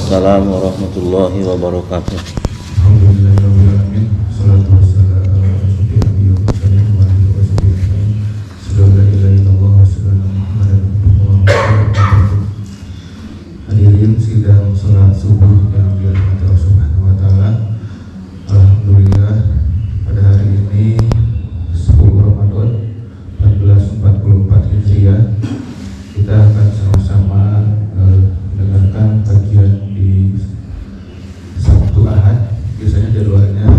Waalaikumsalam warahmatullahi wabarakatuh. Alhamdulillahirrahmanirrahim. Salatu wassalamu ala asyrofil anbiya'i wal mursalin wa ala alihi washabihi ajma'in. Asyhadu an la ilaha illallah wa asyhadu anna Muhammadan abduhu wa rasuluh. Hadirin sidang salat subuh yang dirahmati Allah Subhanahu wa taala. Alhamdulillah pada hari ini 10 Ramadan 1444 Hijriah kita akan sama-sama mendengarkan kajian di Sabtu Ahad. Biasanya jadwalnya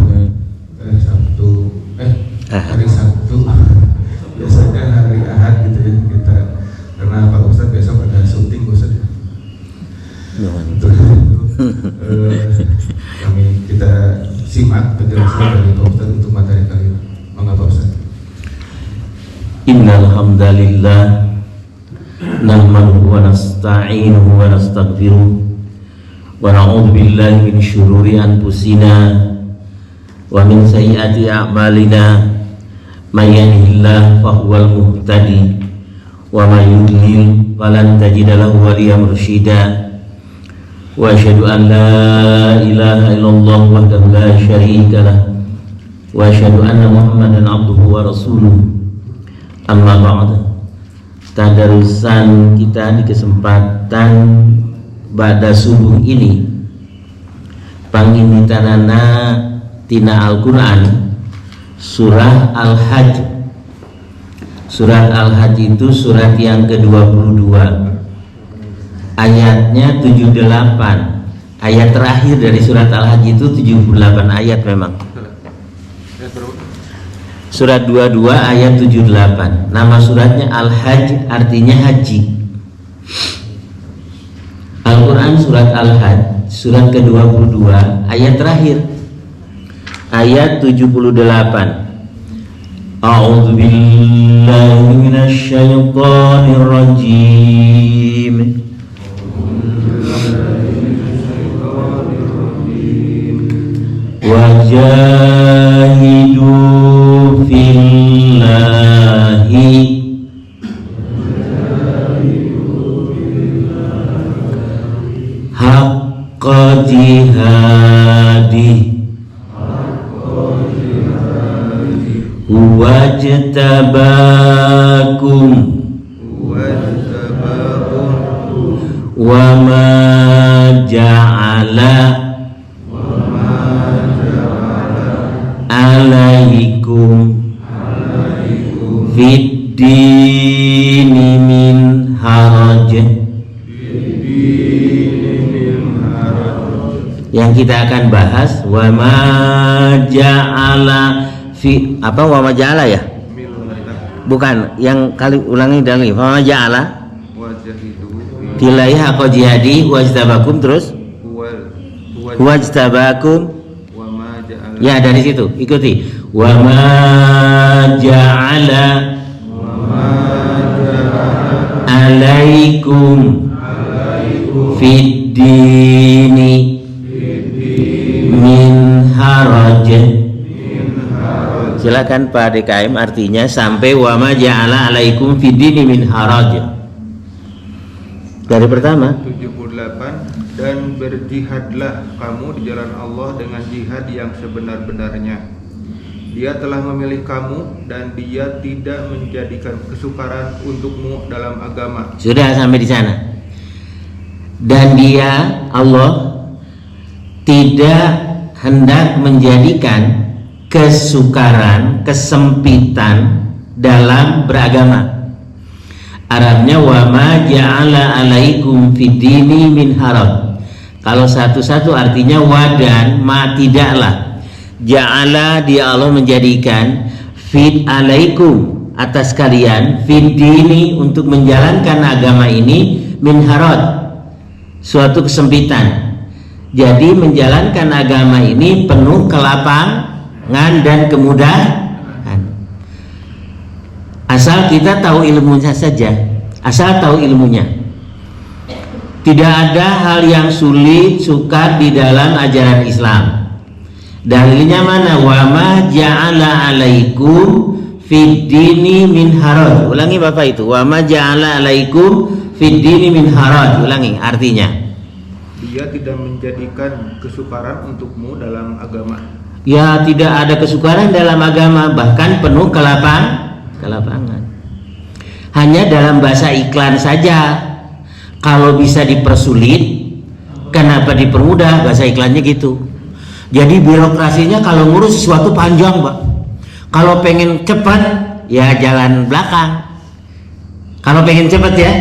hari Sabtu, biasanya hari Ahad gitu ya kita, karena Pak Ustadz besok ada syuting Ustadz ya. Untuk kami kita simak penjelasan dari Pak Ustadz untuk materi kali ini. Monggo Pak Ustadz. Innal hamdalillah nahmaduhu wa nasta'inuhu wa nastaghfiruh wa na'udzu billahi min syururi anfusina wa min sayyiati a'malina may yahdihillahu fahuwal muhtadi wa may yudlil falan tajida lahu waliyyan mursyida wa asyhadu an la ilaha illallah wahdahu la syarika lah wa asyhadu anna Muhammadan abduhu wa rasuluh. Amma ba'd. Tadarusan kita di kesempatan pada subuh ini pangimitanana tina Al-Quran surah Al-Hajj. Surat Al-Hajj itu surat yang ke-22, ayatnya 78. Ayat terakhir dari surat Al-Hajj itu 78 ayat memang. Surat 22 ayat 78. Nama suratnya Al-Hajj, artinya haji. Al-Quran surat Al-Hajj surat ke-22 ayat terakhir, ayat 78. A'udzu billahi minasy syaithanir rajim. Wajahidu fillahi haqqa jihadi wajtabakum wa ma ja'ala alaikum fid dini min haraj. Yang kita akan bahas wa ma ja'ala fi apa, wa ma ja'ala ya? Bukan, yang kali ulangi dari wa ma ja'ala tilai haqqa jihadi wajtabakum, terus wajtabakum. Ya, dari situ ikuti. Wa ma ja'ala alaikum fid dini min haraj. Silakan Pak DKM, artinya sampai wa ma ja'ala alaikum fid dini min haraj. Dari pertama 78. Dan berjihadlah kamu di jalan Allah dengan jihad yang sebenar-benarnya. Dia telah memilih kamu dan dia tidak menjadikan kesukaran untukmu dalam agama. Sudah sampai di sana. Dan dia Allah tidak hendak menjadikan kesukaran, kesempitan dalam beragama. Arabnya wa ma ja'ala alaikum fid dini min haraj. Kalau satu-satu artinya wa dan ma tidaklah. Ja'ala dia Allah menjadikan fid alaikum atas kalian fid dini untuk menjalankan agama ini min haraj, suatu kesempitan. Jadi menjalankan agama ini penuh kelapangan dan kemudahan. Asal kita tahu ilmunya saja, asal tahu ilmunya. Tidak ada hal yang sulit, sukar di dalam ajaran Islam. Dalilnya mana? Wa ma ja'ala alaikum fid dini min haraj. Ulangi Bapak itu. Wa ma ja'ala alaikum fid dini min haraj. Ulangi artinya. Di dia tidak menjadikan kesukaran untukmu dalam agama. Ya, tidak ada kesukaran dalam agama, bahkan penuh kelapangan. Hanya dalam bahasa iklan saja. Kalau bisa dipersulit, kenapa dipermudah? Bahasa iklannya gitu. Jadi birokrasinya kalau ngurus sesuatu panjang, Pak. Kalau pengen cepat, ya jalan belakang. Kalau pengen cepat ya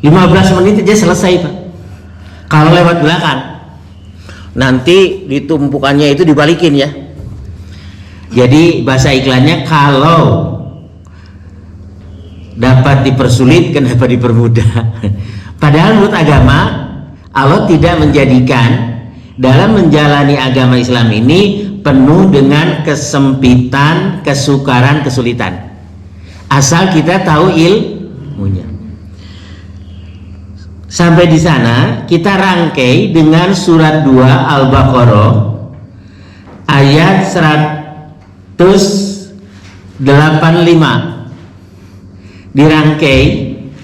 15 menit aja selesai, Pak. Kalau lewat belakang, nanti ditumpukannya itu dibalikin ya. Jadi bahasa iklannya kalau dapat dipersulit, kenapa dipermudah? Padahal menurut agama, Allah tidak menjadikan dalam menjalani agama Islam ini penuh dengan kesempitan, kesukaran, kesulitan. Asal kita tahu ilmunya. Sampai di sana kita rangkai dengan surat 2 Al-Baqarah ayat 185. Dirangkai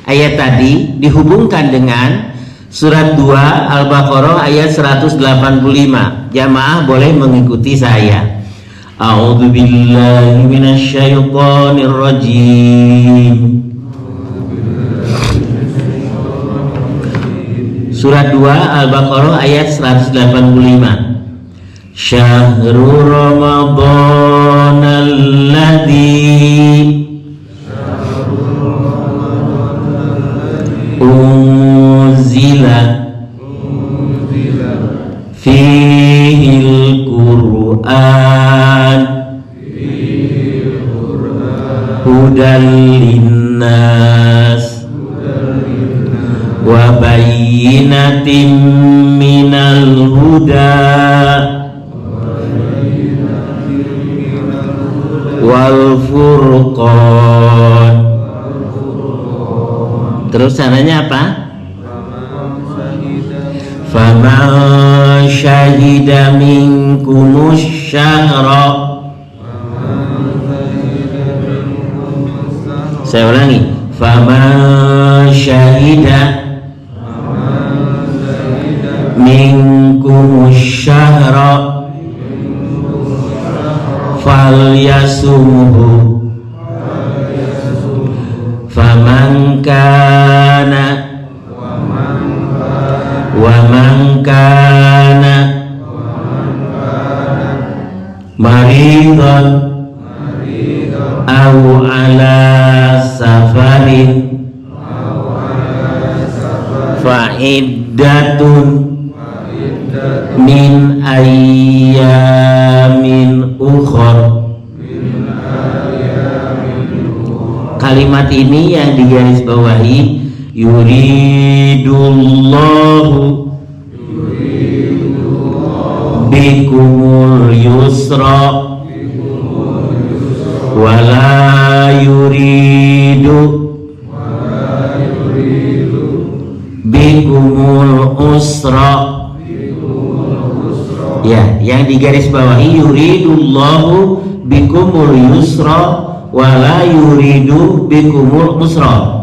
ayat tadi dihubungkan dengan surat 2 Al-Baqarah ayat 185. Jamaah boleh mengikuti saya. A'udzu billahi minasyaitonir rajim. Surat 2 Al-Baqarah ayat 185. Syahrul Ramadan alladzi unzila fihil Qur'an hudan linnas wa bayyinatin minal huda wal furqan. Terus caranya apa? Faman syahida minkumus syahra. Saya ulangi. Faman syahida minkumus syahra falyasumhu. Faman kana maridan aw ala safarin fa iddatun min ayyamin ukhra. Kalimat ini yang digarisbawahi, yuridullahu bikumul yusra wala yuridu bikumul usra. Ya, yang digarisbawahi yuridullahu bikumul yusra wala yuridu bikumul usra.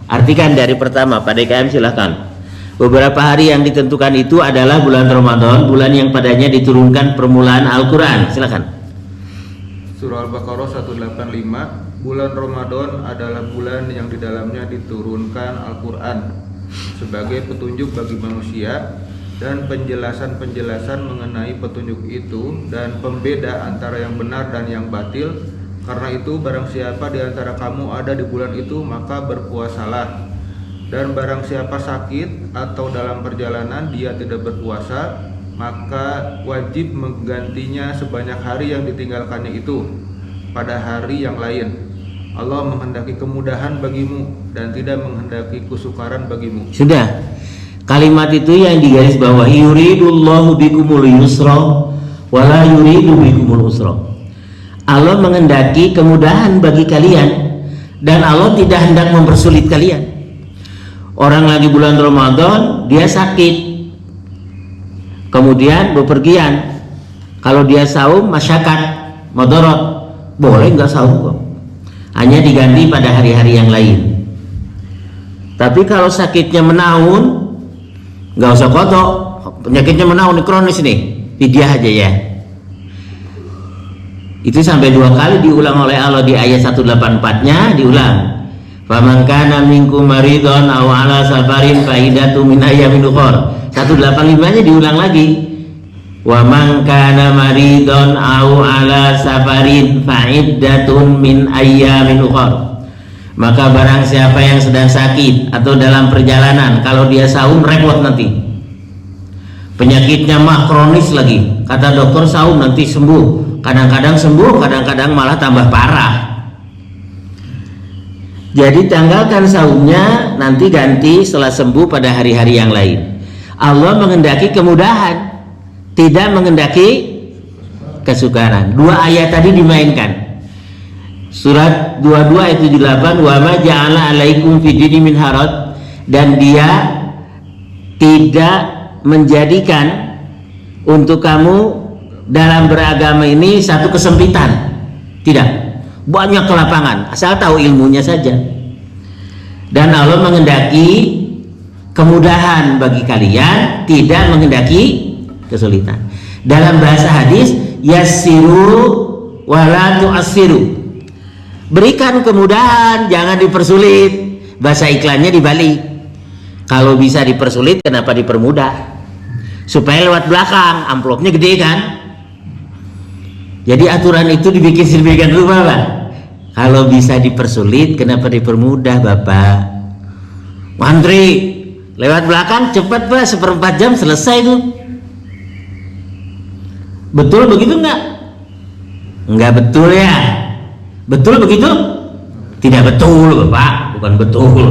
Artikan dari pertama, Pak DKM silahkan. Beberapa hari yang ditentukan itu adalah bulan Ramadan, bulan yang padanya diturunkan permulaan Al-Quran. Silahkan. Surah Al-Baqarah 185. Bulan Ramadan adalah bulan yang di dalamnya diturunkan Al-Quran sebagai petunjuk bagi manusia dan penjelasan-penjelasan mengenai petunjuk itu dan pembeda antara yang benar dan yang batil. Karena itu barang siapa di antara kamu ada di bulan itu maka berpuasalah. Dan barang siapa sakit atau dalam perjalanan dia tidak berpuasa, maka wajib menggantinya sebanyak hari yang ditinggalkannya itu pada hari yang lain. Allah menghendaki kemudahan bagimu dan tidak menghendaki kesukaran bagimu. Sudah. Kalimat itu yang digarisbawahi, yuridullahu bikumul yusra wala yuridu bikumul usra. Allah menghendaki kemudahan bagi kalian dan Allah tidak hendak mempersulit kalian. Orang lagi bulan Ramadan, dia sakit, kemudian bepergian. Kalau dia saum, masyakat, madorot, boleh nggak saum kok. Hanya diganti pada hari-hari yang lain. Tapi kalau sakitnya menaun, nggak usah kodok. Penyakitnya menaun, kronis nih, fidyah aja ya. Itu sampai 2 kali diulang oleh Allah di ayat 184-nya, diulang. Faman kana minkum maridun aw ala safarin fa iddatu min ayyamin ukhra. 185-nya diulang lagi. Wa man kana maridun aw ala safarin fa iddatun min ayyamin ukhra. Maka barang siapa yang sedang sakit atau dalam perjalanan, kalau dia saum repot nanti. Penyakitnya mah kronis lagi. Kata dokter saum nanti sembuh. Kadang-kadang sembuh, kadang-kadang malah tambah parah. Jadi tanggalkan saumnya, nanti ganti setelah sembuh pada hari-hari yang lain. Allah menghendaki kemudahan, tidak menghendaki kesukaran. 2 ayat tadi dimainkan. Surat 22 ayat 78, wa ma ja'ala 'alaikum fid dini min haraj, dan dia tidak menjadikan untuk kamu dalam beragama ini satu kesempitan. Tidak, banyak kelapangan, asal tahu ilmunya saja. Dan Allah menghendaki kemudahan bagi kalian, tidak menghendaki kesulitan. Dalam bahasa hadis, yassiru wala tu'assiru. Berikan kemudahan, jangan dipersulit. Bahasa iklannya dibalik. Kalau bisa dipersulit, kenapa dipermudah? Supaya lewat belakang, amplopnya gede kan? Jadi aturan itu dibikin sedemikian rupa, Pak. Kalau bisa dipersulit, kenapa dipermudah, Bapak? Mantri, lewat belakang cepat, Pak, 1/4 jam selesai tuh. Betul begitu enggak? Enggak betul ya? Betul begitu? Tidak betul, Bapak, bukan betul.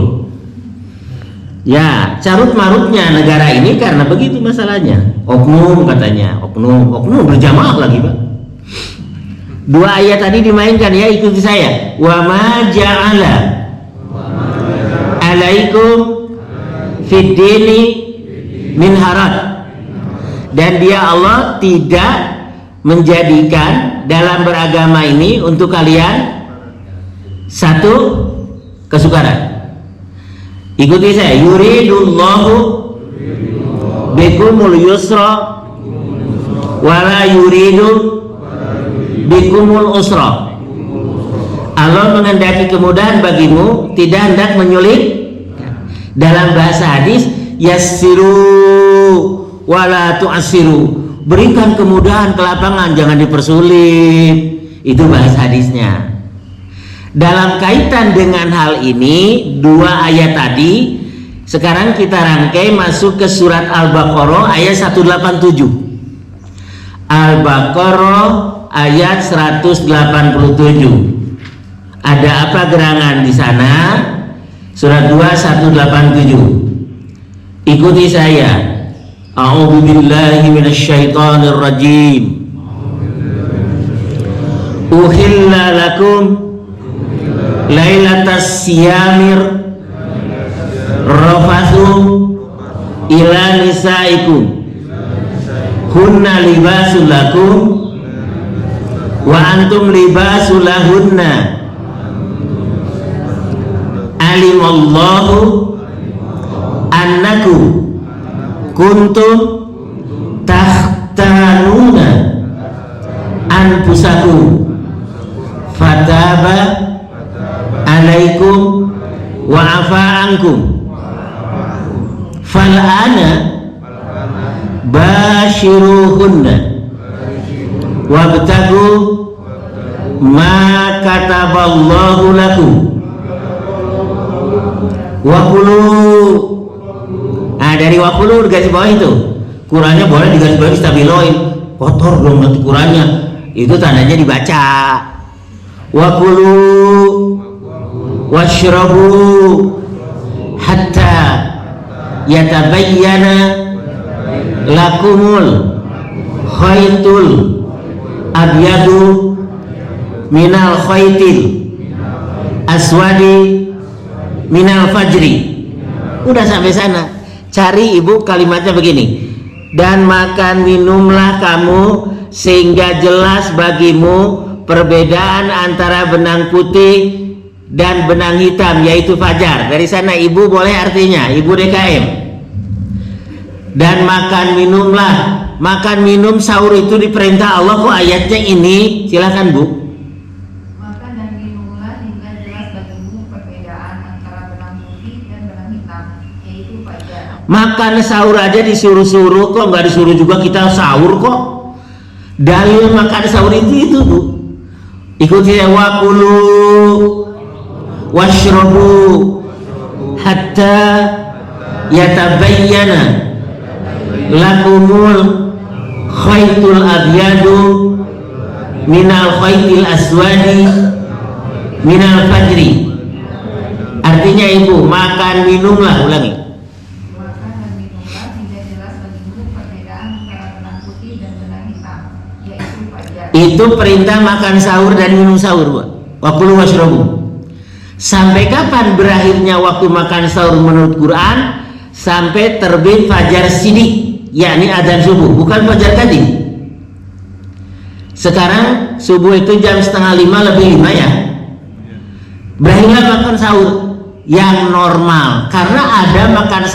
Ya, carut marutnya negara ini karena begitu masalahnya. Oknum katanya, oknum berjamaah lagi, Pak. 2 ayat tadi dimainkan ya, ikuti saya. Wa ma ja'ala 'alaikum fid dini min haraj. Dan dia Allah tidak menjadikan dalam beragama ini untuk kalian satu kesukaran. Ikuti saya. Yuridullahu bikumul yusra wala yuridu bikumul usra. Allah menghendaki kemudahan bagimu, tidak hendak menyulit. Dalam bahasa hadis, yassiru wala tu'assiru. Berikan kemudahan, kelapangan, jangan dipersulit. Itu bahasa hadisnya. Dalam kaitan dengan hal ini, 2 ayat tadi, sekarang kita rangkai masuk ke surat Al-Baqarah ayat 187. Al-Baqarah ayat 187. Ada apa gerangan di sana? Surat 2 187. Ikuti saya. A'udzu billahi minasyaitonir rajim. Uhilla lakum lailatas siyamir rafathu ila nisaikum hunna libasul lakum wa antum libasul lahunna alimallahu annakum kuntum tahtanuna anfusakum fataba alaikum wa afa ankum fal'ana bashiruhunna wabtagu ma kataballahu lakum wakulu. Nah, dari wakulu digaris bawah itu, Qurannya boleh digaris bawah stabiloin, kotor dong nanti Qurannya, itu tandanya dibaca. Wakulu washrabu hatta yatabayyana lakumul khaytul abyadu minal khaytil aswadi minal fajri. Udah sampai sana. Cari ibu kalimatnya begini. Dan makan minumlah kamu sehingga jelas bagimu perbedaan antara benang putih dan benang hitam yaitu fajar. Dari sana ibu boleh artinya ibu DKM. Dan makan minum sahur itu diperintah Allah. Kok ayatnya ini? Silakan Bu. Makan dan minumlah hingga jelas bagimu perbedaan antara benang putih dan benang hitam yaitu fajar. Makan sahur aja disuruh-suruh, kok nggak disuruh juga kita sahur kok. Dalil makan sahur itu Bu. Ikuti ya, wakulu washrabu hatta yatabayyana lakumul khaytul abyadu minal khaytil aswadi minal fajri. Artinya ibu, makan minumlah, ulangi. Makan dan minumlah hingga jelas bagimu perbedaan antara benang putih dan benang hitam yaitu fajar. Itu perintah makan sahur dan minum sahur, Bu. Wakulu washrabu. Sampai kapan berakhirnya waktu makan sahur menurut Quran? Sampai terbit fajar sidik, yakni adzan subuh, bukan fajar tadi. Sekarang subuh itu jam 4:30 ya. Berakhirlah makan sahur yang normal, karena ada makan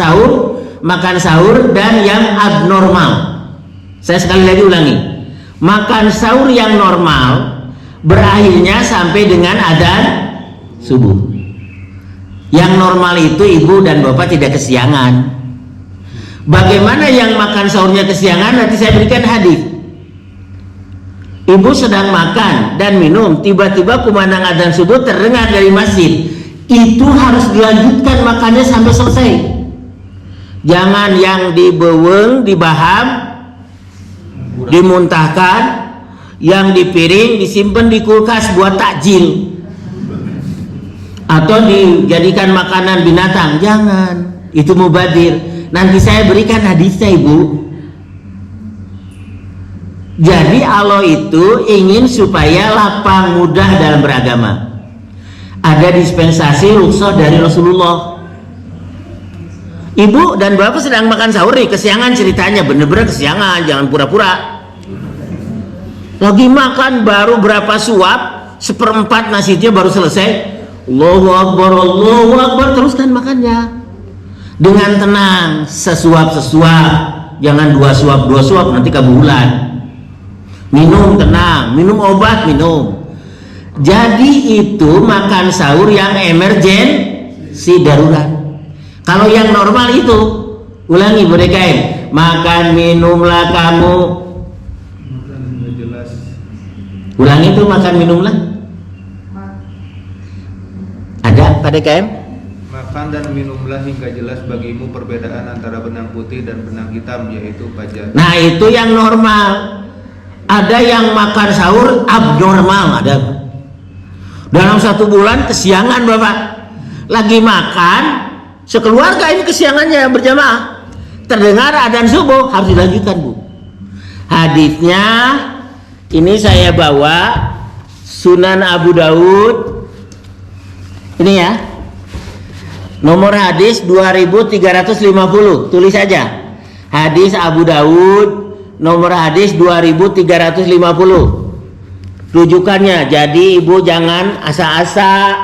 sahur dan yang abnormal. Saya sekali lagi ulangi, makan sahur yang normal berakhirnya sampai dengan adzan subuh. Yang normal itu ibu dan bapak tidak kesiangan. Bagaimana yang makan sahurnya kesiangan? Nanti saya berikan hadis. Ibu sedang makan dan minum, tiba-tiba kumandang adzan subuh terdengar dari masjid. Itu harus dilanjutkan makannya sampai selesai. Jangan yang dibeweng, dibaham, dimuntahkan, yang dipiring disimpan di kulkas buat takjil, atau dijadikan makanan binatang. Jangan, itu mubadir. Nanti saya berikan hadisnya ibu. Jadi Allah itu ingin supaya lapang mudah dalam beragama. Ada dispensasi rukhsah dari Rasulullah. Ibu dan bapak sedang makan sahur nih, kesiangan ceritanya, bener-bener kesiangan, jangan pura-pura. Lagi makan baru berapa suap, 1/4 nasinya baru selesai. Allahu Akbar, teruskan makannya dengan tenang, sesuap-sesuap, jangan 2 suap, nanti kebulan. Minum tenang, minum obat, minum. Jadi itu makan sahur yang emergensi, darurat. Kalau yang normal itu, ulangi Bu DKM, makan minumlah kamu. Ulangi itu, makan minumlah. Ada pada KM? Makan dan minumlah hingga jelas bagimu perbedaan antara benang putih dan benang hitam yaitu fajar. Nah itu yang normal. Ada yang makan sahur abnormal, ada. Dalam 1 bulan kesiangan bapak. Lagi makan, sekeluarga ini kesiangannya berjamaah. Terdengar adzan subuh, harus dilanjutkan Bu. Hadisnya ini saya bawa Sunan Abu Daud. Ini ya, nomor hadis 2350, tulis saja. Hadis Abu Daud, nomor hadis 2350. Rujukannya, jadi ibu jangan asa-asa.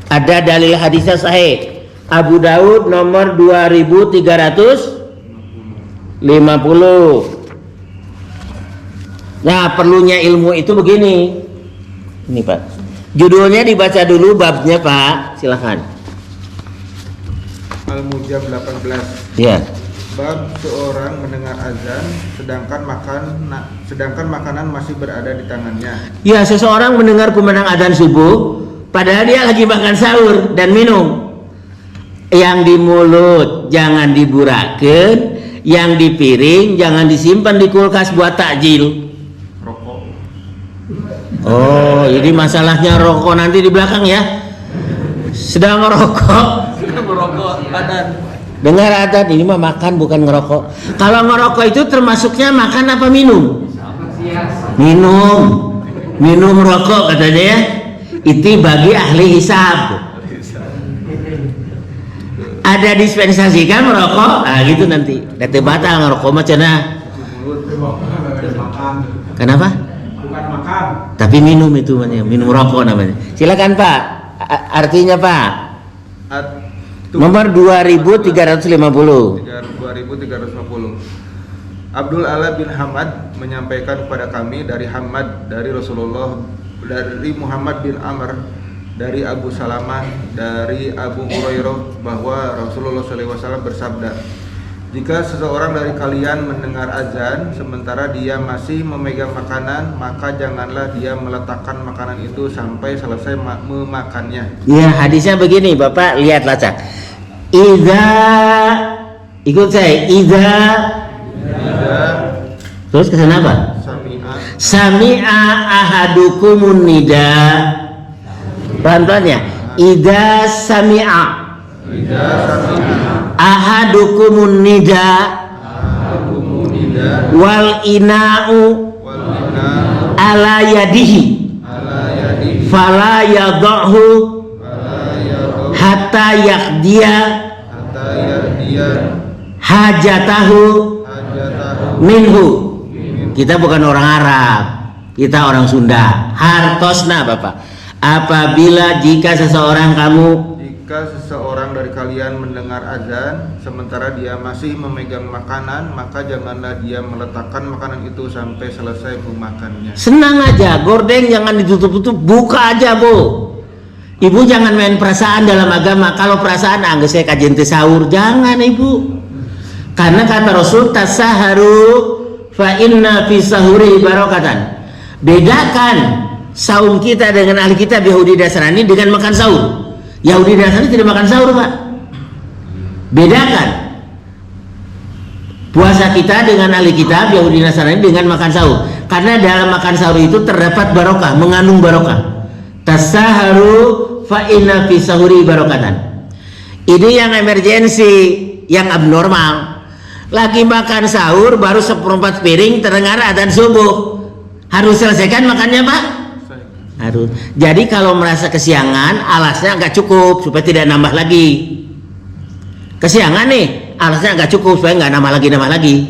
Ada dalil hadisnya sahih. Abu Daud nomor 2350. Nah, perlunya ilmu itu begini. Ini Pak. Judulnya dibaca dulu babnya Pak, silakan. Al-Mujab 18. Ya. Bab seorang mendengar azan sedangkan makanan masih berada di tangannya. Ya, seseorang mendengar kumandang adzan subuh padahal dia lagi makan sahur dan minum. Yang di mulut jangan diburakeun, yang di piring jangan disimpan di kulkas buat takjil. Oh, ini masalahnya rokok nanti di belakang ya. Sedang ngerokok. Dengar adzan, ini mah makan bukan ngerokok. Kalau ngerokok itu termasuknya makan apa minum? Minum rokok katanya ya. Itu bagi ahli hisab. Ada dispensasi kan merokok? Ah gitu nanti. Dete batal ngerokok mah cenah. Kenapa? bukan makan. Tapi minum itu namanya, minum rokok namanya. Silakan Pak. Artinya Pak. Nomor 2350. 2350. Abdul Ala bin Hamad menyampaikan kepada kami dari Hamad dari Rasulullah, dari Muhammad bin Amr, dari Abu Salamah, dari Abu Hurairah bahwa Rasulullah SAW bersabda, jika seseorang dari kalian mendengar azan sementara dia masih memegang makanan, maka janganlah dia meletakkan makanan itu sampai selesai memakannya. Ya, hadisnya begini, Bapak lihat lacak. Iza, ikut saya. Iza. Terus kesana apa? Sami'a ahadukumun nida. Pelan-pelan ya. Iza sami'a ahadukumun nida wal ina'u ala yadihi fala yadhahu hatta yaqdiya hajatahu minhu. Kita bukan orang Arab, kita orang Sunda. Hartosna Bapak. Apabila jika seseorang dari kalian mendengar azan sementara dia masih memegang makanan, maka janganlah dia meletakkan makanan itu sampai selesai memakannya. Senang aja, gordeng jangan ditutup-tutup, buka aja Bu. Ibu jangan main perasaan dalam agama. Kalau perasaan anggap saya kajian sahur, jangan Ibu. Karena kata Rasul, tasaharu fa inna fi sahuri barakatan. Bedakan saum kita dengan ahli kitab Yahudi Nasrani dengan makan sahur. Yahudi Nasrani tidak makan sahur Pak. Bedakan puasa kita dengan ahli kitab Yahudi Nasrani dengan makan sahur. Karena dalam makan sahur itu terdapat barokah, mengandung barokah. Tasaharu fa inna fi sahuri barakatan. Ini yang emergensi, yang abnormal. Lagi makan sahur baru 1/4 piring terdengar adzan subuh. Harus selesaikan makannya Pak? Harus. Jadi kalau merasa kesiangan, alasnya nggak cukup supaya tidak nambah lagi. Kesiangan nih, alasnya nggak cukup supaya nggak nambah lagi.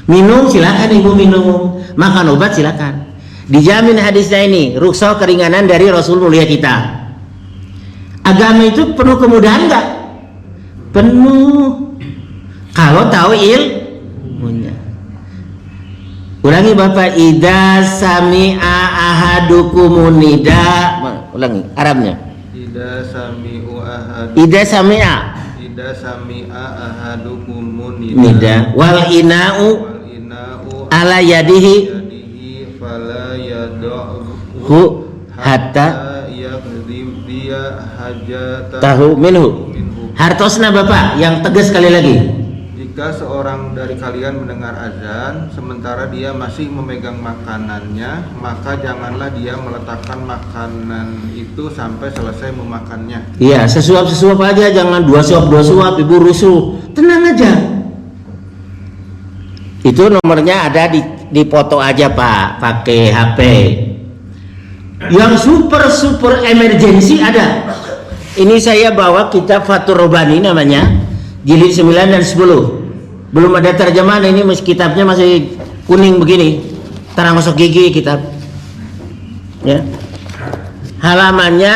Minum silakan Ibu minum, makan obat silakan. Dijamin hadisnya ini, rukhsah keringanan dari Rasul mulia kita. Agama itu penuh kemudahan nggak? Penuh. Kalau tahu ilmunya. Ulangi Bapak, idza sami'a ahadukumun nida. Ulangi Arabnya. Idza sami'a ahadukumun nida wal ina'u ala yadihi fala yad'u hatta tahu minhu. Hartosna Bapak, yang tegas sekali lagi. Jika seorang dari kalian mendengar azan sementara dia masih memegang makanannya, maka janganlah dia meletakkan makanan itu sampai selesai memakannya. Iya, sesuap aja, jangan dua suap Ibu rusuh. Tenang aja. Itu nomornya ada di foto aja Pak, pakai HP. Yang super emergency ada. Ini saya bawa kitab Fathur Rabbani namanya, jilid 9 dan 10. Belum ada terjemahan, ini kitabnya masih kuning begini, terang gosok gigi kitab ya. Halamannya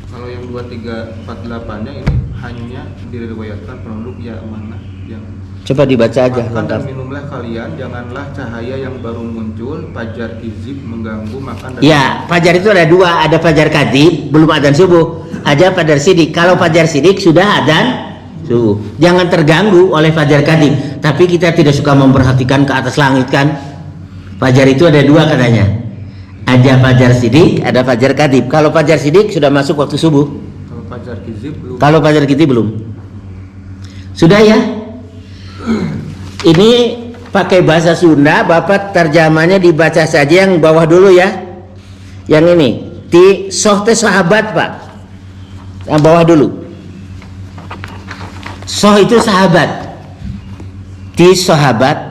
kalau yang 2348-nya ini hanya diriwayatkan penduduk ya mana yang coba dibaca aja. makan dan minumlah kalian, janganlah cahaya yang baru muncul fajar kizib mengganggu makan dan ya. Fajar itu ada dua, ada fajar kadib belum adzan subuh, ada fajar sidik. Kalau fajar sidik sudah adzan subuh, jangan terganggu oleh fajar kadib. Tapi kita tidak suka memperhatikan ke atas langit kan. Fajar itu ada dua katanya, ada fajar sidik, ada fajar kadib. Kalau fajar sidik sudah masuk waktu subuh, kalau fajar kizib belum. Sudah ya. Ini pakai bahasa Sunda, Bapak terjemahnya dibaca saja yang bawah dulu ya. Yang ini di sohte sahabat Pak, yang bawah dulu. Soh itu sahabat. Di sahabat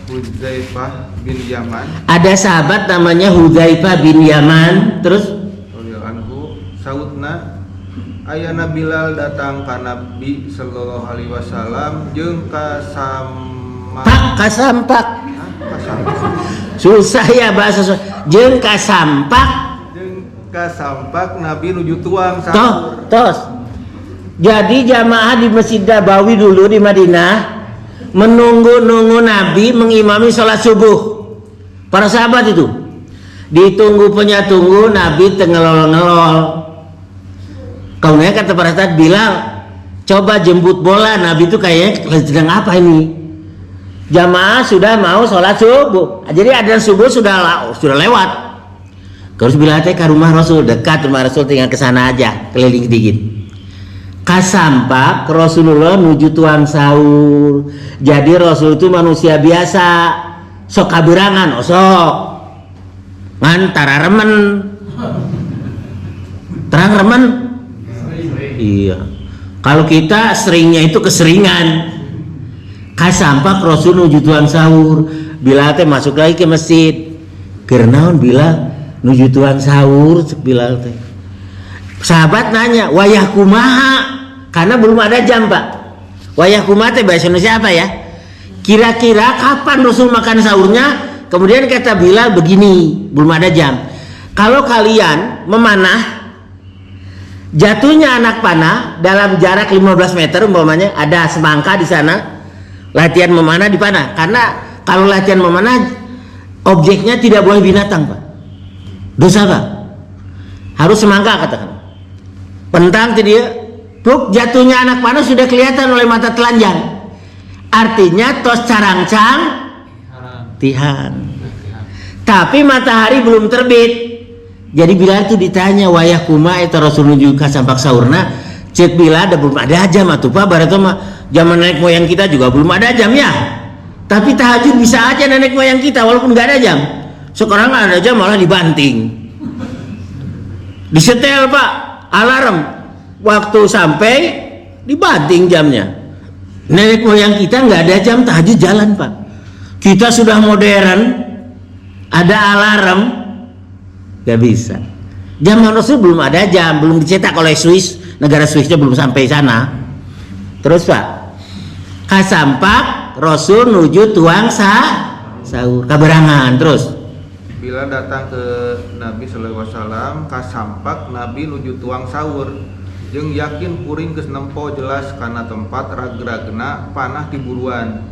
Hudzaifah bin Yaman. Ada sahabat namanya Hudzaifah bin Yaman. Terus anhu sautna ayana Bilal datang ka Nabi sallallahu alaihi wasallam jeung kasampak Susah ya bahasa jeung kasampak jeung kasampak Nabi nuju tuang toh sahur. tos. Jadi jamaah di Masjid Nabawi dulu di Madinah menunggu Nabi mengimami sholat subuh. Para sahabat itu ditunggu punya tunggu, Nabi tengelol-ngelol. Kaumnya kata para sahabat bilang, coba jemput bola. Nabi itu kayaknya sedang apa ini? Jamaah sudah mau sholat subuh, jadi adzan subuh sudah lewat. Terus bilang ke rumah Rasul, dekat rumah Rasul, tinggal kesana aja, keliling dikit. Kasampak Rasulullah nuju tuang sahur. Jadi Rasul itu manusia biasa, sok kaberangan, sok ngantara remen, terang remen. Iya. Kalau kita seringnya itu keseringan. Kasampak Rasul nuju tuang sahur. Bila teh masuk lagi ke masjid. Gernaun bila nuju tuang sahur, bila teh. Sahabat nanya, wayah kumaha? Karena belum ada jam, Pak. Wayah kumaha teh bahasa Indonesia apa ya? Kira-kira kapan Rasul makan sahurnya? Kemudian kata Bilal begini, belum ada jam. Kalau kalian memanah, jatuhnya anak panah dalam jarak 15 meter umpamanya, ada semangka di sana, latihan memanah di panah. Karena kalau latihan memanah, objeknya tidak boleh binatang, Pak. Dosa, Pak. Harus semangka katakan. Pentang tadi dia, pluk, jatuhnya anak panah sudah kelihatan oleh mata telanjang. Artinya tos carangcang tihan. Tapi matahari belum terbit. Jadi Bilal itu ditanya, wayah kuma eta Rasul nuju ka sampak saurna. Cek Bilal belum ada jam atuh Pak, berarti mah zaman nenek moyang kita juga belum ada jam ya. Tapi tahajud bisa aja nenek moyang kita walaupun nggak ada jam. Sekarang ada jam malah dibanting. Disetel Pak, alarm. Waktu sampai dibanting jamnya. Nenek moyang kita nggak ada jam tahajud jalan Pak. Kita sudah modern, ada alarm, nggak bisa. Zaman Rasul belum ada jam, belum dicetak oleh Swiss, negara Swissnya belum sampai sana. Terus Pak, kasampak Rasul nuju tuang sahur kaberangan. Terus Bila datang ke Nabi sallallahu alaihi wasallam kasampak Nabi nuju tuang sahur. Jeung yakin kuring geus nempo jelas kana tempat ragragna panah tiburuan.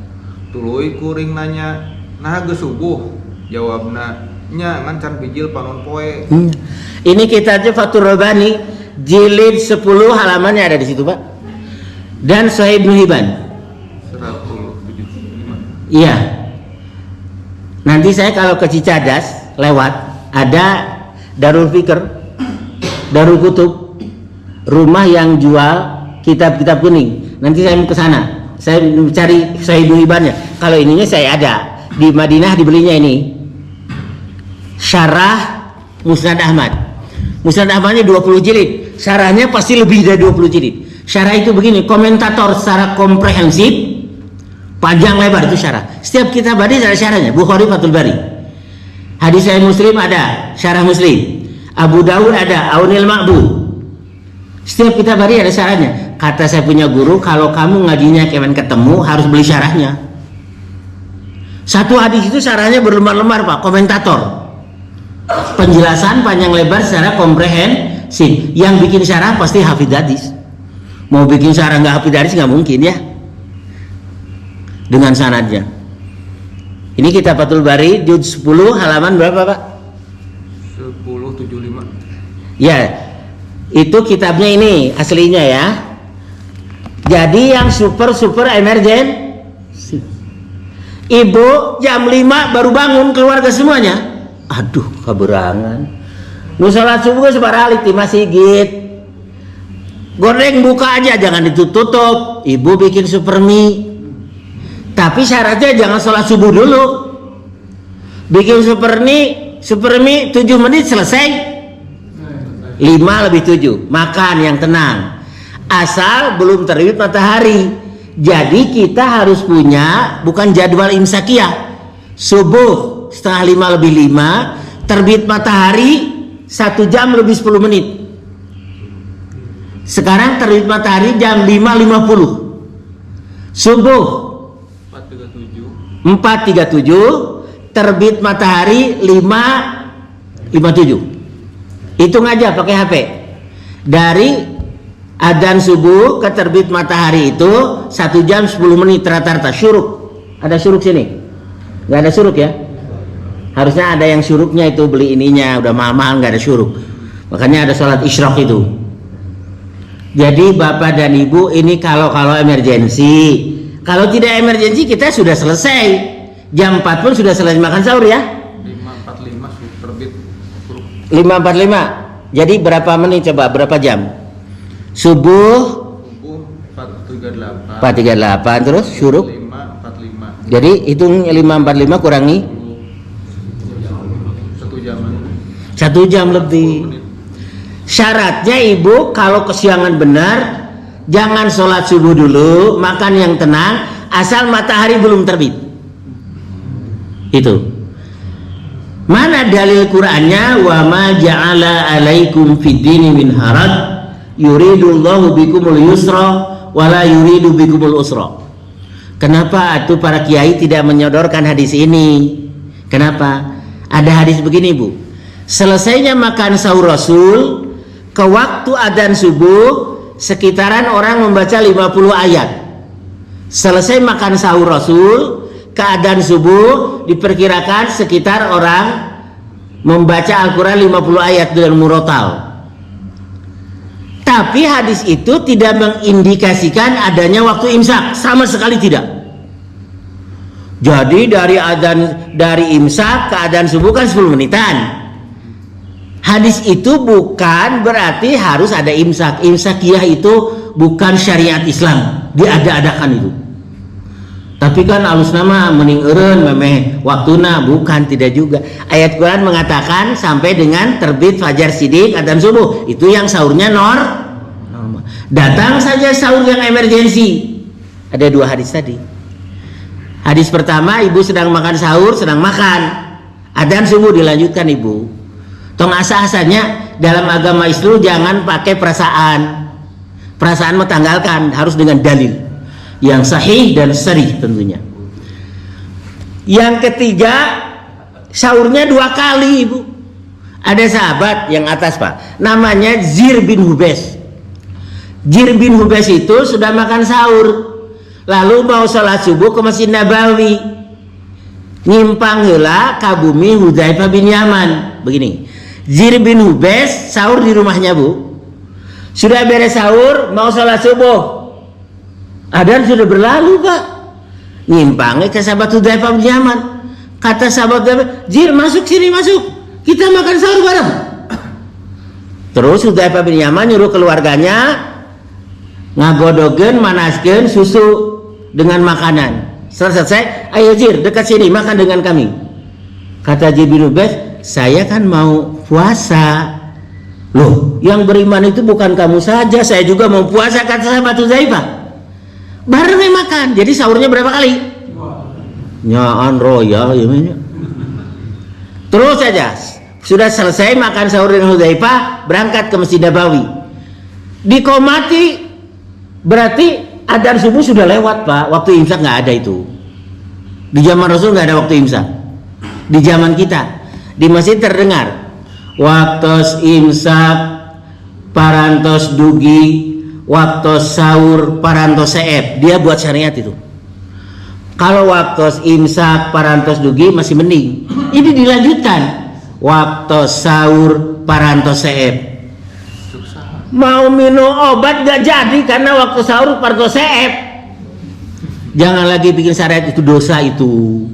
Tuluy kuring nanya, "Nah geus subuh?" Jawabna, "Nya ngan can bijil panon poe." Ini kitabnya Fathur Rabbani jilid 10 halamannya ada di situ, Pak. Dan Sahih Ibnu Hibban. 175. Iya. Nanti saya kalau ke Cicadas lewat ada Darul Fikr, Darul Kutub, rumah yang jual kitab-kitab kuning. Nanti saya mau ke sana. Saya cari Sahih Ibnu Hibbannya. Kalau ininya saya ada di Madinah, dibelinya ini. Syarah Musnad Ahmad. Musnad Ahmadnya 20 jilid. Syarahnya pasti lebih dari 20 jilid. Syarah itu begini, komentator secara komprehensif, panjang lebar itu syarah. Setiap kitab hadis ada syarahnya. Bukhari Fathul Bari. Hadis Sahih Muslim ada syarah Muslim. Abu Dawud ada Aunil Ma'bud. Setiap kitab hadis ada syarahnya. Kata saya punya guru, kalau kamu ngajinya kemen ketemu harus beli syarahnya. Satu hadis itu syarahnya berlembar-lembar Pak, komentator. Penjelasan panjang lebar secara komprehensif. Yang bikin syarah pasti hafidz hadis. Mau bikin syarah nggak hafidz hadis nggak mungkin ya. Dengan sanadnya. Ini kitab Fathul Bari juz 10 halaman berapa Pak? 1075. Ya, itu kitabnya ini aslinya ya. Jadi yang super emergency. Ibu jam 5 baru bangun, keluarga semuanya. Aduh, keberangan. Nu salat subuh sebaralik di masjid. Goreng buka aja, jangan ditutup. Ibu bikin super mie. Tapi syaratnya jangan sholat subuh dulu. Bikin super mie 7 menit selesai. 5 lebih 7. Makan yang tenang. Asal belum terbit matahari. Jadi kita harus punya bukan jadwal imsakiyah. Subuh 4:30 lebih 5. Terbit matahari 1 jam lebih 10 menit. Sekarang terbit matahari jam 5.50. Subuh 4.37, terbit matahari 5:57. Hitung aja pakai HP. Dari adzan subuh ke terbit matahari itu 1 jam 10 menit rata-rata. Syuruk. Ada syuruk sini? Nggak ada syuruk ya? Harusnya ada yang syuruknya itu, beli ininya udah mahal-mahal, nggak ada syuruk. Makanya ada sholat isyraq itu. Jadi bapak dan ibu ini kalau emergensi. Kalau tidak emergensi kita sudah selesai. Jam 4 pun sudah selesai makan sahur ya. 5.45 terbit. 5:45. Jadi berapa menit coba? Berapa jam? Subuh 4.38. 4:38 terus syuruk. 5.45. Jadi hitung 5:45 kurangi 1 jam. 1 jam lebih. Syaratnya ibu kalau kesiangan benar jangan sholat subuh dulu, makan yang tenang asal matahari belum terbit. Itu. Mana dalil Qur'annya? Wa ma ja'ala 'alaikum fid dini min haraj yuridullahu bikumul yusra wa la yuridu bikumul usra. Kenapa itu para kiai tidak menyodorkan hadis ini? Kenapa? Ada hadis begini, Bu. Selesainya makan sahur Rasul ke waktu adzan subuh sekitaran orang membaca 50 ayat. Selesai makan sahur Rasul ke adzan subuh diperkirakan sekitar orang membaca Al-Quran 50 ayat dengan murotal. Tapi hadis itu tidak mengindikasikan adanya waktu imsak, sama sekali tidak. Jadi dari imsak ke adzan subuh kan 10 menitan. Hadis itu bukan berarti harus ada imsak. Imsakiyah itu bukan syariat Islam, diada-adakan itu. Tapi kan alus nama mending eureun memeh waktuna, bukan, tidak juga. Ayat Quran mengatakan sampai dengan terbit fajar sidik adzan subuh. Itu yang sahurnya normal. Datang saja sahur yang emergensi. Ada 2 hadis tadi. Hadis pertama, ibu sedang makan sahur, sedang makan. Adzan subuh dilanjutkan ibu. Tong asa-asanya dalam agama Islam jangan pakai perasaan. Perasaan metanggalkan, harus dengan dalil yang sahih dan sharih tentunya. Yang ketiga, sahurnya 2 kali, Ibu. Ada sahabat yang atas, Pak, namanya Zir bin Hubes. Zir bin Hubes itu sudah makan sahur, lalu mau sholat subuh ke Masjid Nabawi, nyimpang heula ka bumi Hudzaifah bin Yaman. Begini, Zir bin Hubes sahur di rumahnya, Bu. Sudah beres sahur, mau sholat subuh, adzan sudah berlalu, Pak. Nyimpangnya ke sahabat Hudzaifah bin Yaman. Kata sahabat Hudzaifah, Zir, masuk sini, masuk, kita makan sahur bareng. Terus Hudzaifah bin Yaman nyuruh keluarganya ngagodogen, manaskeun susu dengan makanan. Selesai, ayo Zir, dekat sini, makan dengan kami. Kata Zir bin Hubes, saya kan mau puasa. Loh, yang beriman itu bukan kamu saja, saya juga mau puasa, kata sahabat Hudzaifah. Bareng makan. Jadi sahurnya berapa kali? Nyaan royal ya. Terus saja, sudah selesai makan sahur dengan Hudzaifah, berangkat ke Masjid Nabawi. Dikomati, berarti adzan subuh sudah lewat, Pak. Waktu imsak nggak ada itu. Di zaman Rasul nggak ada waktu imsak. Di zaman kita di masjid terdengar waktu imsak parantos dugi, waktu sahur parantos seep. Dia buat syariat itu. Kalau waktu imsak parantos dugi masih mending. Ini dilanjutkan waktu sahur parantos seep. Mau minum obat gak jadi karena waktu sahur parantos seep. Jangan lagi bikin syariat itu, dosa itu.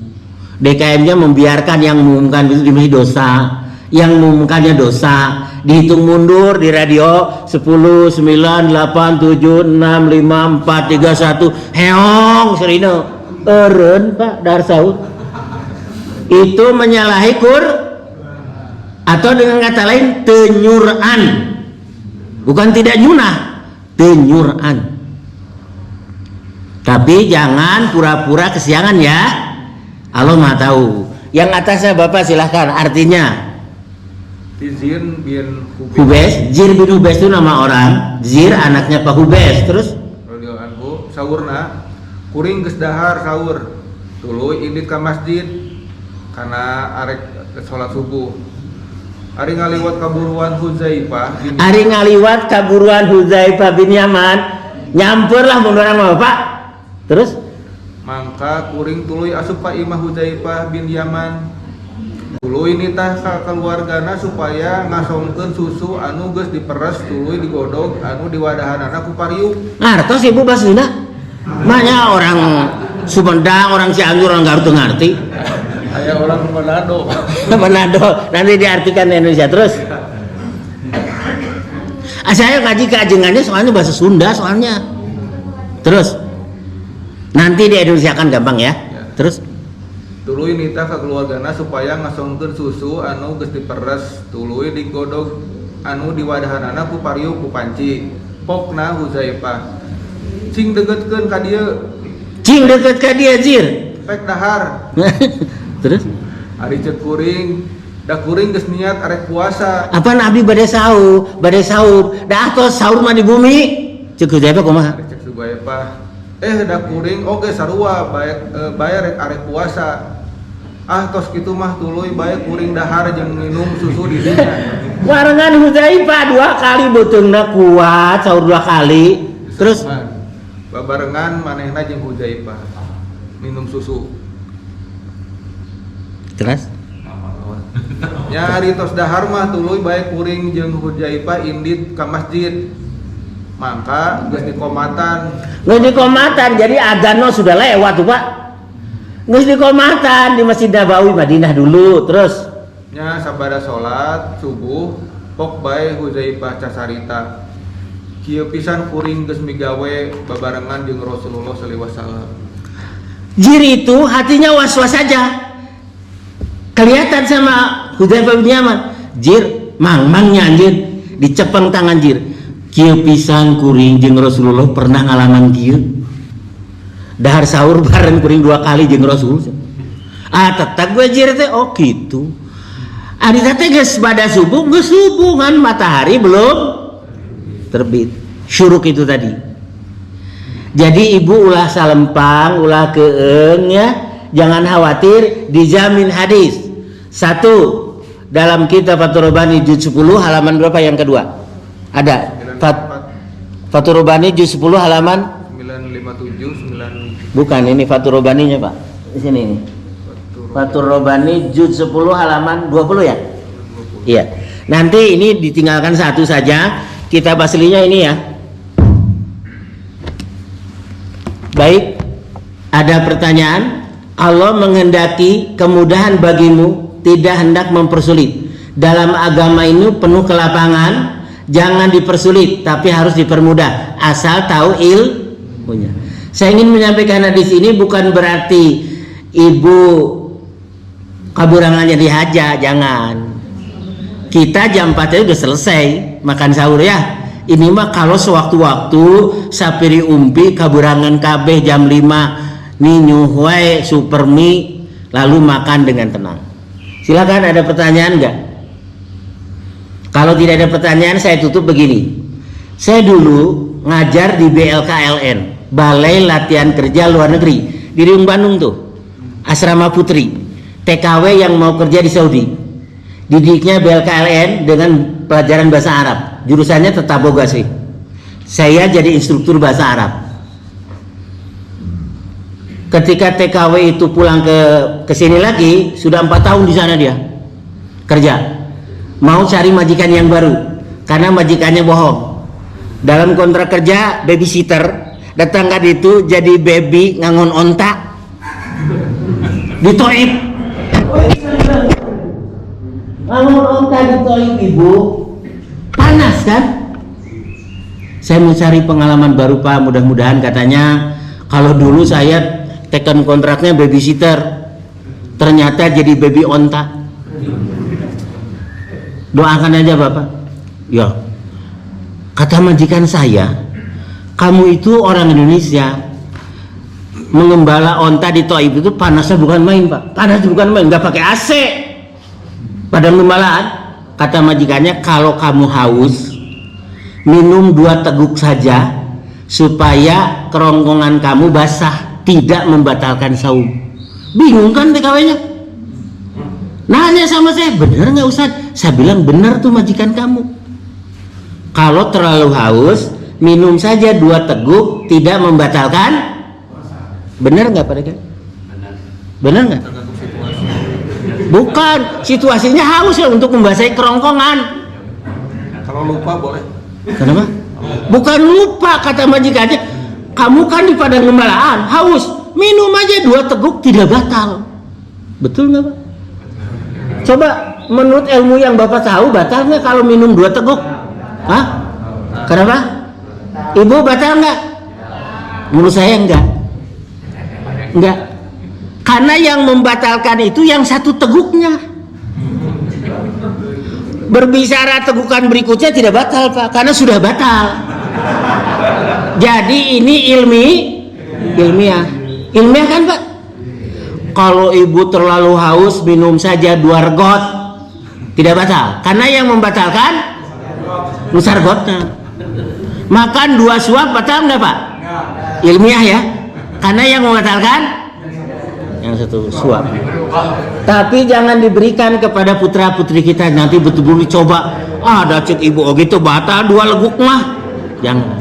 DKM-nya membiarkan yang mengumumkan itu dimiliki dosa. Yang mengumumkannya dosa. Dihitung mundur di radio 10, 9, 8, 7, 6, 5, 4, 3, 1. Heong serino eren, Pak, dar sahur. Itu menyalahi atau dengan kata lain tenyuran. Bukan tidak nyunah, tenyuran. Tapi jangan pura-pura kesiangan ya. Allah Maha tahu. Yang atasnya Bapak silahkan, artinya Zir bin Hubes. Zir bin Hubes itu nama orang. Zir anaknya Pak Hubes. Terus radhiyallahu anhu sahurna kuring geus dahar sahur tuluy indit ka masjid karena arek sholat subuh. Ari ngaliwat kaburuan Huzaifah Ari ngaliwat kaburuan Huzaifah bin Yaman, nyamperlah munduran Bapak. Terus mangka kuring tuluy asup ka imah Huzaifah bin Yaman. Tuluy nitah ka keluargana supaya ngasongkeun susu anu geus diperes tuluy digodog anu diwadahanana ku pariuk. ngartos ibu basuna. Maknya orang Sumedang, orang Cianjur, orang Garut ngerti. Aya orang Manado. Manado, nanti diartikan Indonesia terus. Saya ngaji keajengannya soalnya bahasa Sunda soalnya. Terus nanti di Indonesia kan gampang ya. Terus Tuluy nitah ka keluargana supaya ngasongkeun susu anu geus diperes tuluy digodog anu diwadahanana ku pariuk ku panci. Pokna Huzaifah cing degetkeun ka dieu. cing deket ka dia jir. Pek dahar. Terus Ari ceuk kuring, da kuring geus niat arek puasa. apa Nabi bade sahur, dah atos sahur mah di bumi. Cek Huzaifah kumaha? Ari ceuk Huzaifah, da kuring oge sarua bae rek arek puasa. Ah tos kitu mah tuluy bae kuring dahar jeung minum susu di dinya. Warengan Huzaifah 2 kali beutungna kuat, sahur 2 kali. Terus babarengan manehna jeung Huzaifah minum susu. terus Nya ari tos dahar mah tuluy bae kuring jeung Huzaifah indit ka masjid. Mangka geus dikomatan. Geus dikomatan, jadi adzannya sudah lewat tuh Pak. Geus dikomatan di Masjid Nabawi Madinah dulu, terus Nya sabada salat subuh pok bae Huzaifah casarita. Kieu pisan kuring geus migawe babarengan jeung Rasulullah sallallahu alaihi wasallam. jir itu hatinya was-was saja. Kelihatan sama Huzaifah bin Yaman. Jir, mangmangnya anjir, dicepeng tangan jir. Kieu pisan kuring jeung Rasulullah pernah ngalaman kieu. Dahar sahur bareng kuring 2 kali jeung Rasul. Tetep gue jir teh oh gitu. Ari teh geus bada subuh, geus subuh kan matahari belum terbit. Syuruk itu tadi. Jadi ibu ulah salempang, ulah keeng ya. Jangan khawatir, dijamin hadis. 1 dalam kitab Fathur Rabbani juz 10 halaman berapa yang kedua? Ada. Fathur Rabbani juz 10 halaman 957 bukan ini Fathur Rabbaninya Pak. Di sini ini. Fathur Rabbani juz 10 halaman 20 ya? Iya. Nanti ini ditinggalkan satu saja. Kitab aslinya ini ya. Baik. Ada pertanyaan? Allah menghendaki kemudahan bagimu, tidak hendak mempersulit. Dalam agama ini penuh kelapangan, jangan dipersulit, tapi harus dipermudah, asal tahu ilmunya. Saya ingin menyampaikan hadis ini bukan berarti ibu kaburangannya dihaja, jangan. Kita jam 4 itu udah selesai makan sahur ya. Ini mah kalau sewaktu-waktu sapiri umpi kaburangan kabeh jam 5 ninyuh wae super mie lalu makan dengan tenang. Silakan, ada pertanyaan enggak? Kalau tidak ada pertanyaan saya tutup begini. Saya dulu ngajar di BLKLN, Balai Latihan Kerja Luar Negeri di Riung Bandung tuh. Asrama Putri, TKW yang mau kerja di Saudi. Didiknya BLKLN dengan pelajaran bahasa Arab. Jurusannya tetap boga sih. Saya jadi instruktur bahasa Arab. Ketika TKW itu pulang ke sini lagi, sudah 4 tahun di sana dia kerja. Mau cari majikan yang baru karena majikannya bohong. Dalam kontrak kerja babysitter, datang kan itu jadi baby ngangon onta di toib. Ngangon onta di toib ibu, panas kan? Saya mencari pengalaman baru Pak, mudah-mudahan katanya kalau dulu saya tekan kontraknya babysitter, ternyata jadi baby onta. Doakan aja Bapak. Ya, kata majikan saya, kamu itu orang Indonesia, mengembala onta di Taif itu panasnya bukan main Pak, panas bukan main, nggak pakai AC pada pembalaan. Kata majikannya, kalau kamu haus minum 2 teguk saja supaya kerongkongan kamu basah, tidak membatalkan saum. Bingung kan TKW-nya? Nanya sama saya, benar nggak Ustaz? Saya bilang benar tuh majikan kamu. Kalau terlalu haus, minum saja 2 teguk, tidak membatalkan. Benar nggak Pak Dekan? Benar nggak? Tergantung situasi. Bukan, situasinya haus ya untuk membasahi kerongkongan. Kalau lupa boleh. Kenapa? Bukan lupa, kata majikannya. Kamu kan di padang gembalaan, haus, minum aja 2 teguk tidak batal. Betul nggak Pak? Coba menurut ilmu yang Bapak tahu, batal nggak kalau minum 2 teguk? Hah? Kenapa? Ibu batal nggak? Menurut saya enggak. Enggak. Karena yang membatalkan itu yang 1 teguknya. Berbicara tegukan berikutnya tidak batal Pak, karena sudah batal. Jadi ini ilmiah. Ilmiah kan Pak? Kalau ibu terlalu haus, minum saja 2 regot, tidak batal. Karena yang membatalkan nusargotnya. Makan 2 suap batal nggak Pak? Ilmiah ya. Karena yang membatalkan yang 1 suap. Tapi jangan diberikan kepada putra putri kita, nanti betul-betul dicoba. Ada cek ibu oh gitu batal 2 leguk mah. Jangan.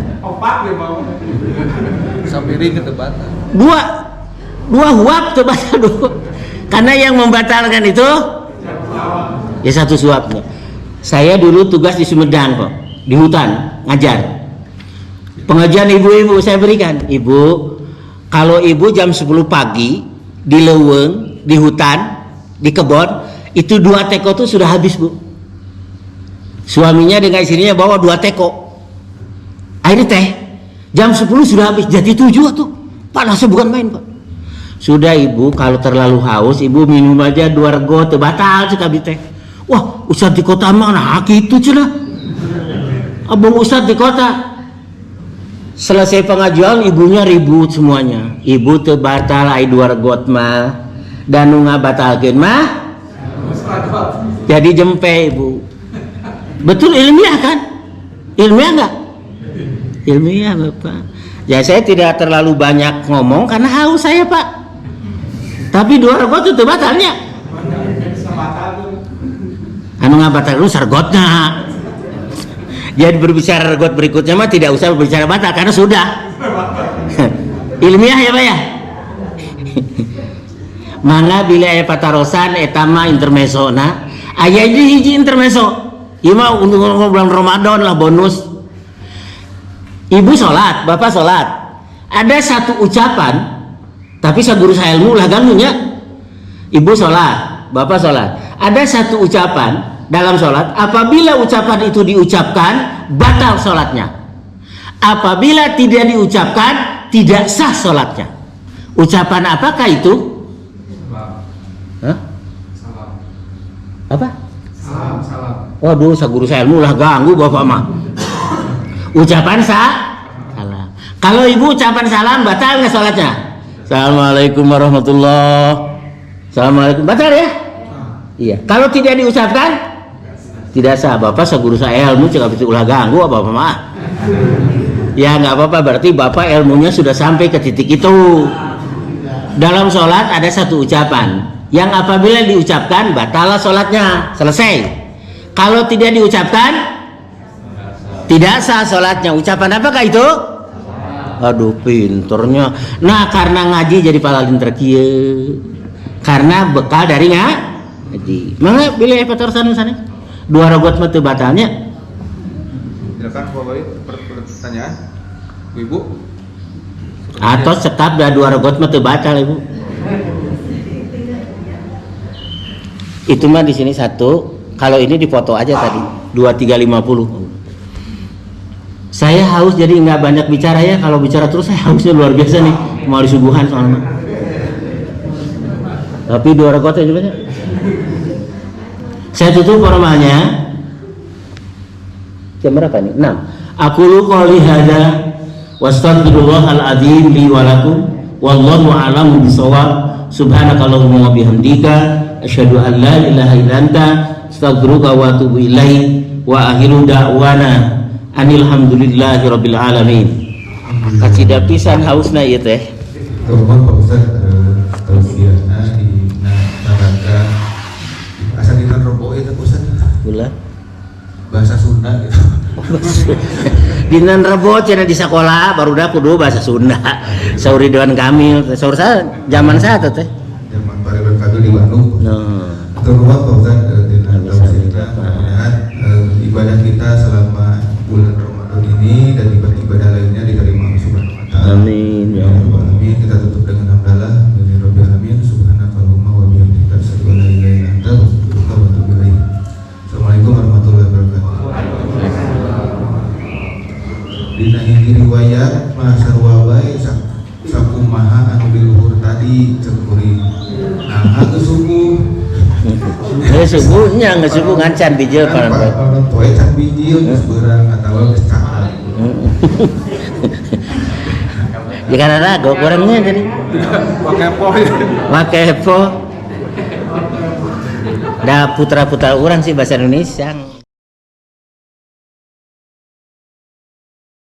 Sampiring ke tebatan. 2 huap coba dulu. Karena yang membatalkan itu ya 1 suapnya. Saya dulu tugas di Sumedang kok, di hutan ngajar. Pengajian ibu-ibu saya berikan. Ibu, kalau ibu jam 10 pagi di leuweung, di hutan, di kebon, itu 2 teko tuh sudah habis Bu. Suaminya dengan istrinya bawa 2 teko air teh. Jam 10 sudah habis, jadi 7 tuh. Panasnya bukan main Pak. Sudah ibu, kalau terlalu haus, ibu minum aja 2 rego, batal sekali teh. Wah, Ustadz di kota mana? Gitu cina. Abang Ustadz di kota. Selesai pengajian, ibunya ribut semuanya. Ibu teu batal ai 2 regot mah. Dan nu ngabatalkeun mah jadi jempe ibu. Betul ilmiah kan? Ilmiah enggak? Ilmiah Bapak. Ya saya tidak terlalu banyak ngomong karena haus saya Pak. Tapi 2 regot itu batalnya. Anu ngabatal lu sargotna. Jadi berbicara regot berikutnya mah tidak usah berbicara batal karena sudah. Ilmiah ya Pak ya. Mangga bila aya patarosan eta mah intermezzo na. Aya hiji intermezzo. Ieu mah untuk bulan Ramadan lah bonus. Ibu sholat, bapak sholat. Ada 1 ucapan, tapi saguru sailmu lah ganggunya. Ibu sholat, bapak sholat. Ada 1 ucapan dalam sholat. Apabila ucapan itu diucapkan, batal sholatnya. Apabila tidak diucapkan, tidak sah sholatnya. Ucapan apakah itu? Hah? Apa? Salam. Waduh, saguru sailmu lah ganggu bapak mah. Ucapan salam. Kalau ibu ucapan salam batal nggak sholatnya? Assalamualaikum warahmatullah. Assalamualaikum batal ya? Iya. Kalau tidak diucapkan tidak sah. Bapak seguru saya ilmu cek itu ulah ganggu apa mah? Ya nggak apa-apa. Berarti bapak ilmunya sudah sampai ke titik itu. Dalam sholat ada 1 ucapan yang apabila diucapkan batal sholatnya, selesai. Kalau tidak diucapkan tidak sah sholatnya. Ucapan apakah itu? Aduh pinternya. Nah karena ngaji jadi pahalin terkieu. Karena bekal dari ngaji. Mangga bila patarosan sana 2 regot mah teu batalnya. Silakan Bapak pertanyaan. Ibu. Atau sekap dah 2 regot mah teu batal ibu. Itu mah di sini 1. Kalau ini dipoto aja tadi 2350. Saya haus jadi nggak banyak bicara ya. Kalau bicara terus saya hausnya luar biasa nih. Mau disuguhan soalnya. Tapi 2 regot aja banyak. Saya tutup formalnya. Jam berapa nih? 6. Aqulu qouli hadza wastaghfirullahal adzim li wa lakum wallahu a'lamu bissawab. Subhanakallahumma wa bihamdika asyhadu an la ilaha illa anta astaghfiruka wa atubu ilaik. Wa akhiru da'wana Alhamdulillahi Rabbil Alamin. Kacida pisan hausna ieu teh. Mohon Pak Ustaz tausiahna di neraka kita Ustaz. Ulah. Bahasa Sunda gitu. Dinan Rebo cenah di sekolah baru dah kudu bahasa Sunda. Saur Ridwan Kamil, saur saya zaman saya teh. Zaman Pak Ridwan Kamil di Bandung. Nah. Terus Pak Ustaz dengan tausiahnya mudah-mudahan ibadah kita selama bulan Ramadan ini dan ibadah lainnya diterima Allah Subhanahu wa taala. Amin ya Allah. Amin. Kita tutup dengan hamdalah rabbil alamin subhanakallahumma wa bihamdika asyhadu an la ilaha illa anta astaghfiruka wa atubu ilaik. Assalamualaikum warahmatullahi wabarakatuh. Dina hiji riwayat masarwa bae sakumaha anu di luhur tadi cekuri. Nah, geus subuh. Subuhnya nggak subuh ngancan bijil Kan orang poe can bijil geus beurang atawa geus cahar. Ya karena rago kurangnya tadi. Pakai po. Da putra-putra orang sih bahasa Indonesia.